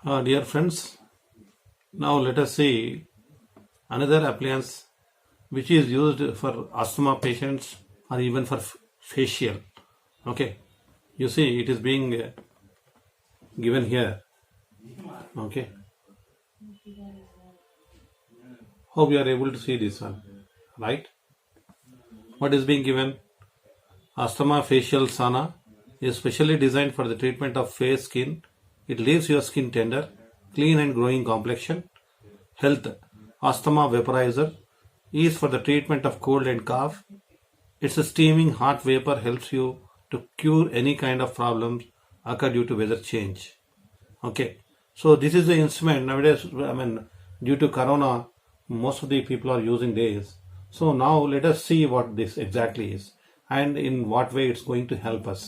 Dear friends, now let us see another appliance which is used for asthma patients or even for facial. Okay, you see it is being given here. Okay, hope you are able to see this one, right? What is being given? Asthma facial sauna is specially designed for the treatment of face skin. It leaves your skin tender, clean and glowing complexion. Health Asthma vaporizer is for the treatment of cold and cough. Its steaming hot vapor helps you to cure any kind of problems occur due to weather change. Okay, so this is the instrument nowadays. Due to corona, most of the people are using this. So now let us see what this exactly is and in what way it's going to help us.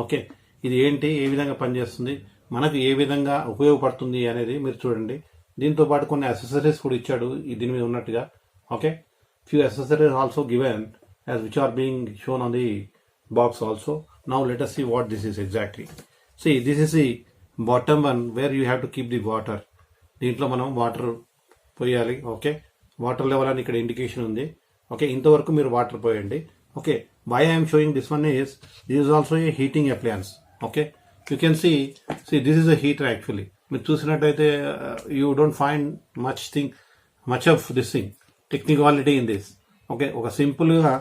Okay, ఇది ఏంటి, ఏ విధంగా పనిచేస్తుంది, మనకు ఏ విధంగా ఉపయోగపడుతుంది అనేది మీరు చూడండి. దీంతో పాటు కొన్ని అసెసరీస్ కూడా ఇచ్చాడు దీని మీద ఉన్నట్టుగా. Okay, few accessories also given as which are being shown on the box also. Now let us see what this is exactly. See, this is the bottom one where you have to keep the water. దీంట్లో మనం water పోయాలి. Okay, water level అని ఇక్కడ indication ఉంది. Okay, ఇంతవరకు మీరు water పోయండి. Okay, why I am showing this one is this is also a heating appliance. Okay, you can see this is a heater actually. మీరు చూసినట్టయితే you don't find much of this thing technicality in this. Okay, ఒక simple గా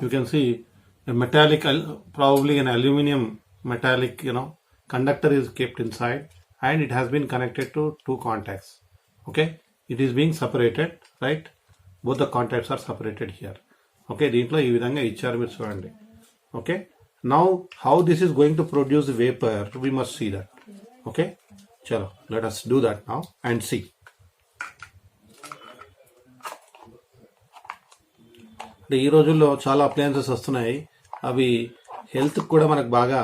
you can see a metallic, probably an aluminum metallic conductor is kept inside and it has been connected to two contacts. Okay, it is being separated, right? Both the contacts are separated here. Okay, దీంట్లో ఈ విధంగా ఇచ్చారు, మీరు చూడండి. Okay, now how this is going to produce vapour, we must see that. Okay, చలో let us do that now and see. అంటే ఈ రోజుల్లో చాలా అప్లయన్సెస్ వస్తున్నాయి, అవి హెల్త్ కూడా మనకు బాగా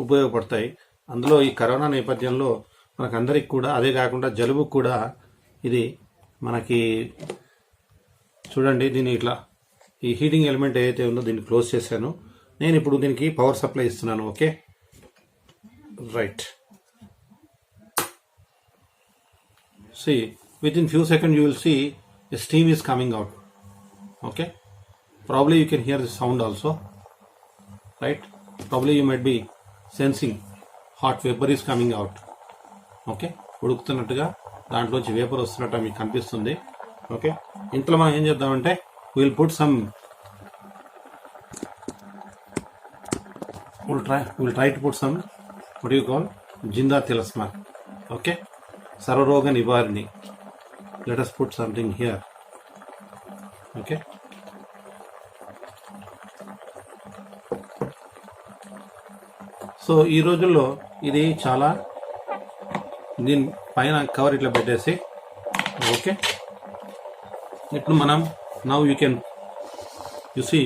ఉపయోగపడతాయి. అందులో ఈ కరోనా నేపథ్యంలో మనకందరికి కూడా, అదే కాకుండా జలుబు కూడా ఇది మనకి చూడండి. దీన్ని ఇట్లా ఈ హీటింగ్ ఎలిమెంట్ ఏదైతే ఉందో దీన్ని క్లోజ్ చేశాను. నేను ఇప్పుడు దీనికి పవర్ సప్లై ఇస్తున్నాను. Okay, right. See, within few seconds you will see a steam is coming out. Okay, probably you can hear the sound also, right? Probably you might be sensing hot vapor is coming out. Okay, ఉడుకుతున్నట్టుగా దాంట్లోంచి vapour వస్తున్నట్టు మీకు కనిపిస్తుంది. Okay, ఇంట్లో మనం ఏం చేద్దామంటే we'll put some, we'll try to put some, what do you call, Jinda Tilasman. Okay, Sarvaroga Nivarini. Let us put something here. Okay, so ఈ రోజుల్లో ఇది చాలా, దీని పైన కవర్ ఇట్లా పెట్టేసి, ఓకే, ఇప్పుడు మనం now you see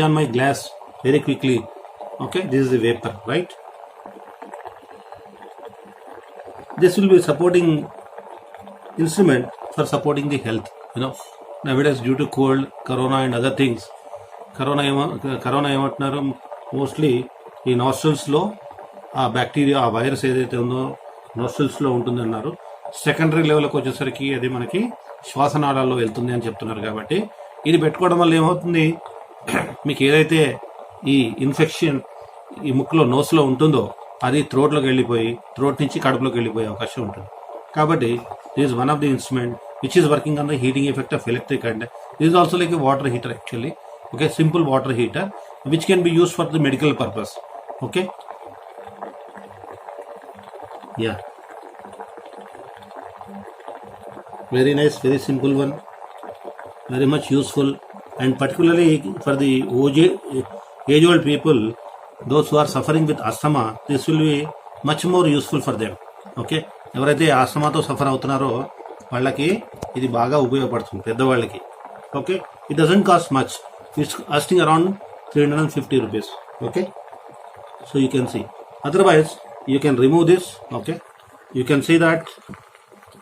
on my glass very quickly. Okay, this is the vapor, right? This will be supporting instrument for supporting the health. Nowadays due to cold, corona and other things, corona ఏమంటున్నారు, mostly ఈ nostrils లో ఆ bacteria, ఆ virus ఏదైతే ఉందో nostrils లో ఉంటుంది అన్నారు. సెకండరీ లెవెల్కి వచ్చేసరికి అది మనకి శ్వాసనాళాల్లో వెళ్తుంది అని చెప్తున్నారు. కాబట్టి ఇది పెట్టుకోవడం వల్ల ఏమవుతుంది, మీకు ఏదైతే ఈ ఇన్ఫెక్షన్ ఈ ముక్కులో, నోస్లో ఉంటుందో అది థ్రోట్లోకి వెళ్ళిపోయి, థ్రోట్ నుంచి కడుపులోకి వెళ్ళిపోయే అవకాశం ఉంటుంది. కాబట్టి this is one of the instrument which is working on the heating effect of electric and this is also like a water heater actually. Okay, simple water heater which can be use for the medical purpose. Okay, yeah, very nice, very simple one, very much useful, and particularly for the age old people, those who are suffering with asthma, this will be much more useful for them. Okay, ఎవరైతే ఆస్తమాతో suffer అవుతున్నారో వాళ్ళకి ఇది బాగా ఉపయోగపడుతుంది, పెద్దవాళ్ళకి. Okay, it doesn't cost much, it's costing around 350 rupees. Okay, so you can see, otherwise you can remove this. Okay, you can see that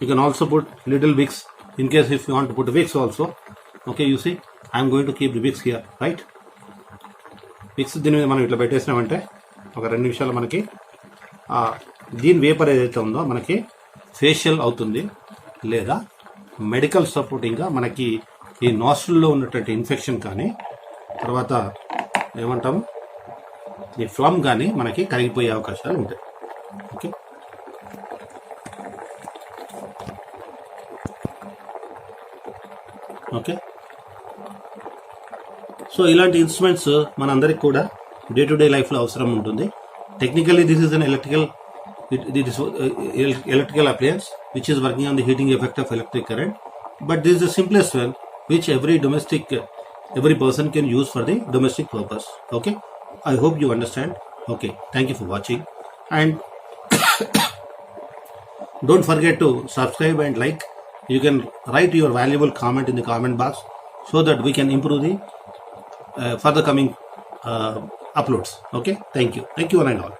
you can also put little wicks in case if you want to put wicks also. Okay, you see I am going to keep the wicks here, right? wicks దీని మీద మనం ఇట్లా పెట్టేసినామంటే ఒక 2 నిమిషాలు మనకి దీని vapour ఏదైతే ఉందో మనకి ఫేషియల్ అవుతుంది, లేదా మెడికల్ సపోర్టింగ్గా మనకి ఈ నాస్ట్రిల్లో ఉన్నటువంటి ఇన్ఫెక్షన్ కానీ తర్వాత ఏమంటాము ఈ ఫ్లమ్ కానీ మనకి కరిగిపోయే అవకాశాలు ఉంటాయి. Okay, okay. సో ఇలాంటి ఇన్స్ట్రుమెంట్స్ మనందరికి కూడా డే టు డే లైఫ్లో అవసరం ఉంటుంది. Technically this is an electrical appliance which is working on the heating effect of electric current, but this is the simplest one which every person can use for the domestic purpose. Okay, I hope you understand. Okay, thank you for watching, and don't forget to subscribe and like. You can write your valuable comment in the comment box so that we can improve the further coming uploads. Okay, thank you one and all.